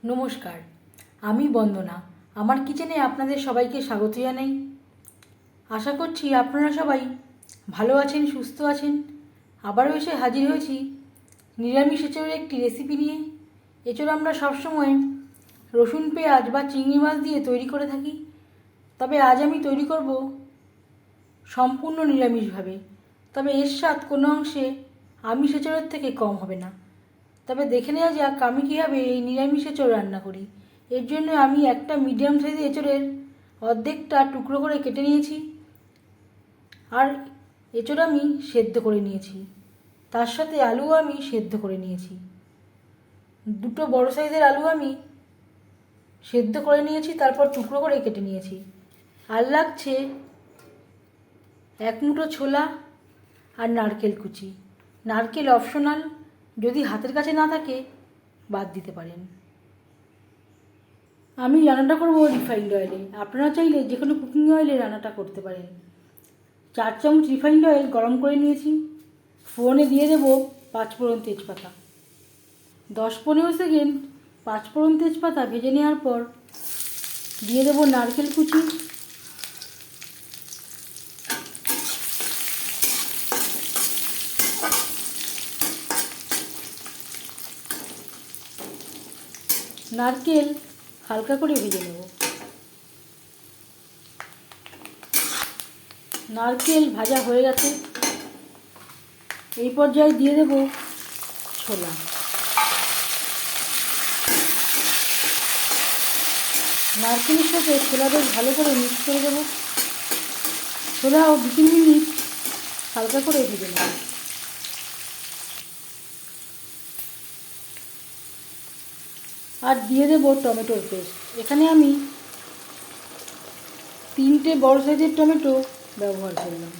নমস্কার, আমি বন্দনা। আমার কিচেনে আপনাদের সবাইকে স্বাগত জানাই। আশা করছি আপনারা সবাই ভালো আছেন, সুস্থ আছেন। আবারও এসে হাজির হয়েছি নিরামিষ এঁচোড়ের একটি রেসিপি নিয়ে। এঁচোড় আমরা সবসময় রসুন, পেঁয়াজ বা চিংড়ি মাছ দিয়ে তৈরি করে থাকি, তবে আজ আমি তৈরি করব সম্পূর্ণ নিরামিষভাবে। তবে এর স্বাদ কোনো অংশে আমিষ এঁচোড়ের থেকে কম হবে না। তবে দেখে নেওয়া যাক আমি কীভাবে এই নিরামিষ এঁচোড় রান্না করি। এর জন্য আমি একটা মিডিয়াম সাইজের এঁচোড়ের অর্ধেকটা টুকরো করে কেটে নিয়েছি, আর এঁচোড় আমি সেদ্ধ করে নিয়েছি। তার সাথে আলুও আমি সেদ্ধ করে নিয়েছি। দুটো বড় সাইজের আলু আমি সেদ্ধ করে নিয়েছি, তারপর টুকরো করে কেটে নিয়েছি। আর লাগছে এক মুঠো ছোলা আর নারকেল কুচি। নারকেল অপশনাল, যদি হাতের কাছে না থাকে বাদ দিতে পারেন। আমি রান্নাটা করবো রিফাইন্ড অয়েলে, আপনারা চাইলে যে কোনো কুকিং অয়েলে রান্নাটা করতে পারেন। 4 চামচ রিফাইন্ড অয়েল গরম করে নিয়েছি। ফোড়নে দিয়ে দেবো 5 ফোড়ন তেজপাতা। 10-15 সেকেন্ড 5 ফোড়ন তেজপাতা ভেজে নেওয়ার পর দিয়ে দেবো নারকেল কুচি, নারকেল হালকা করে ভেজে নেব। নারকেল ভাজা হয়ে গেছে। এই পর্যায়ে দিয়ে দেব ছোলা। নারকেলের সাথে ছোলা বেশ ভালো করে মিক্স করে দেবো। ছোলাও 2-3 মিনিট হালকা করে ভেজে নেব। আর দিয়ে দেবো টমেটোর পেস্ট। এখানে আমি 3টে বড় সাইজের টমেটো ব্যবহার করলাম।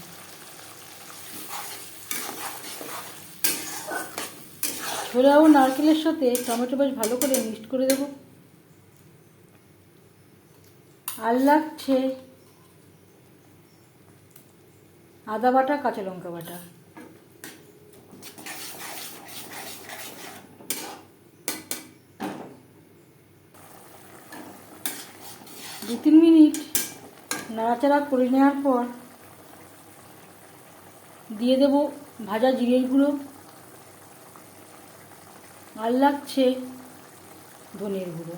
ছোলা ও নারকেলের সাথে টমেটো বেশ ভালো করে মিক্সড করে দেবো। আর লাগছে আদা বাটা, কাঁচা লঙ্কা বাটা। দু 3 মিনিট নাড়াচাড়া করে নেওয়ার পর দিয়ে দেব ভাজা জিরের গুঁড়ো। আর লাগছে ধনের গুঁড়ো।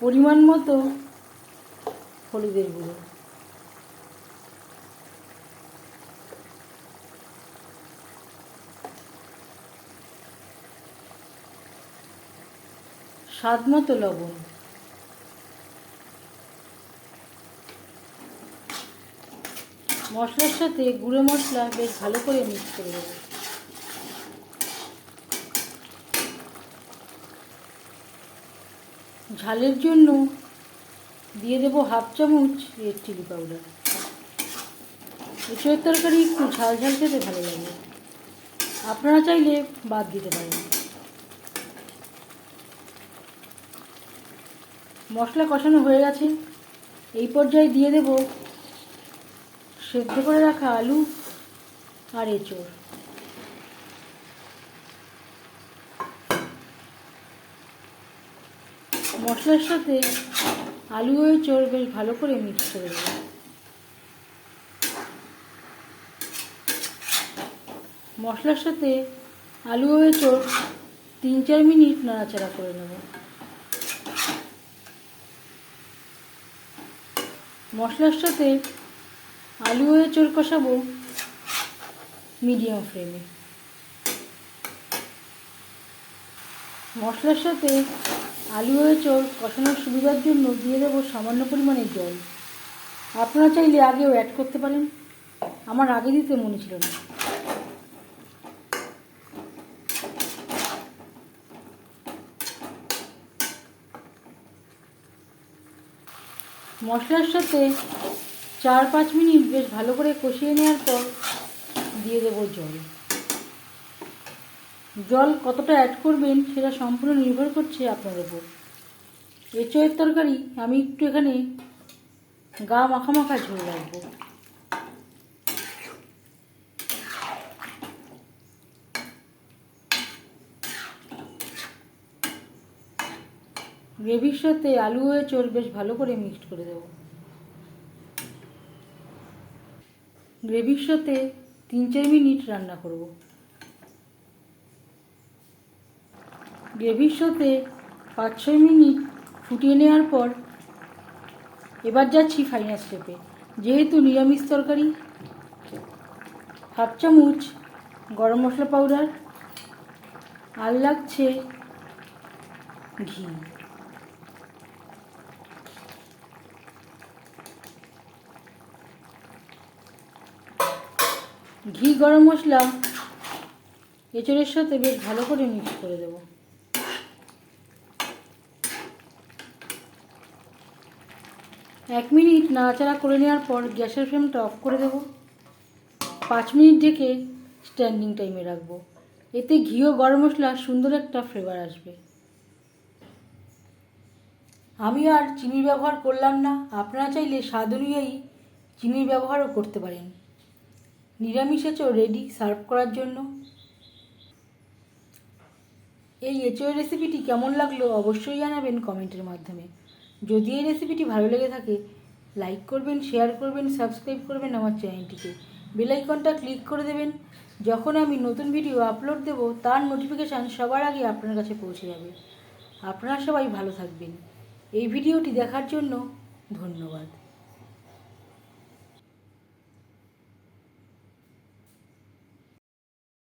পরিমাণ মতো হলুদের গুঁড়ো। স্বাদ মতো লবণ। মশলার সাথে গুঁড়ো মশলা বেশ ভালো করে মিক্স করে দেবো। ঝালের জন্য দিয়ে দেবো 1/2 চামচ রেড চিলি পাউডার। এঁচোড়ের তরকারি একটু ঝাল ঝাল খেতে ভালো লাগে, আপনারা চাইলে বাদ দিতে পারেন। মশলা কষানো হয়ে গেছে। এই পর্যায়ে দিয়ে দেব সেদ্ধ করে রাখা আলু আর এঁচোড়। মশলার সাথে আলু ও এঁচোড় বেশ ভালো করে মিক্স করে দেব। মশলার সাথে আলু ও এঁচোড় 3-4 মিনিট নাড়াচাড়া করে নেব। মশলার সাথে আলু ও এঁচোড় কষাবো মিডিয়াম ফ্লেমে। মশলার সাথে আলু ও এঁচোড় কষানোর সুবিধার জন্য দিয়ে দেবো সামান্য পরিমাণে জল। আপনারা চাইলে আগেও অ্যাড করতে পারেন, আমার আগে দিতে মনে ছিল না। মশলার সাথে 4-5 মিনিট বেশ ভালো করে কষিয়ে নেওয়ার পর দিয়ে দেবো জল। জল কতটা অ্যাড করবেন সেটা সম্পূর্ণ নির্ভর করছে আপনার উপর। এঁচোড়ের তরকারি আমি একটু এখানে গা মাখা মাখা ঝোল রাখবো। গ্রেভির সাথে আলু ও এঁচোড় বেশ ভালো করে মিক্সড করে দেব। গ্রেভির সাথে 3-4 মিনিট রান্না করব। গ্রেভির সাথে 5-6 মিনিট ফুটিয়ে নেওয়ার পর এবার যাচ্ছি ফাইনাল স্টেপে। যেহেতু নিরামিষ তরকারি, 1/2 চামচ গরম মশলা পাউডার আর লাগছে ঘি। ঘি গরম মশলা এঁচড়ের সাথে বেশ ভালো করে মিক্স করে দেব। এক মিনিট নাড়াচাড়া করে নেওয়ার পর গ্যাসের ফ্লেমটা অফ করে দেব। 5 মিনিট ঢেকে স্ট্যান্ডিং টাইমে রাখবো। এতে ঘি ও গরম মশলা সুন্দর একটা ফ্লেভার আসবে। আমি আর চিনির ব্যবহার করলাম না, আপনারা চাইলে স্বাদ অনুযায়ী চিনির ব্যবহারও করতে পারেন। নিরামিষ এঁচোড় রেডি সার্ভ করার জন্য। এই এঁচোড়ের রেসিপিটি কেমন লাগলো অবশ্যই জানাবেন কমেন্টের মাধ্যমে। যদি এই রেসিপিটি ভালো লেগে থাকে লাইক করবেন, শেয়ার করবেন, সাবস্ক্রাইব করবেন আমার চ্যানেলটিকে। বেল আইকনটা ক্লিক করে দেবেন। যখন আমি নতুন ভিডিও আপলোড দেব তার নোটিফিকেশান সবার আগে আপনার কাছে পৌঁছে যাবে। আপনারা সবাই ভালো থাকবেন। এই ভিডিওটি দেখার জন্য ধন্যবাদ।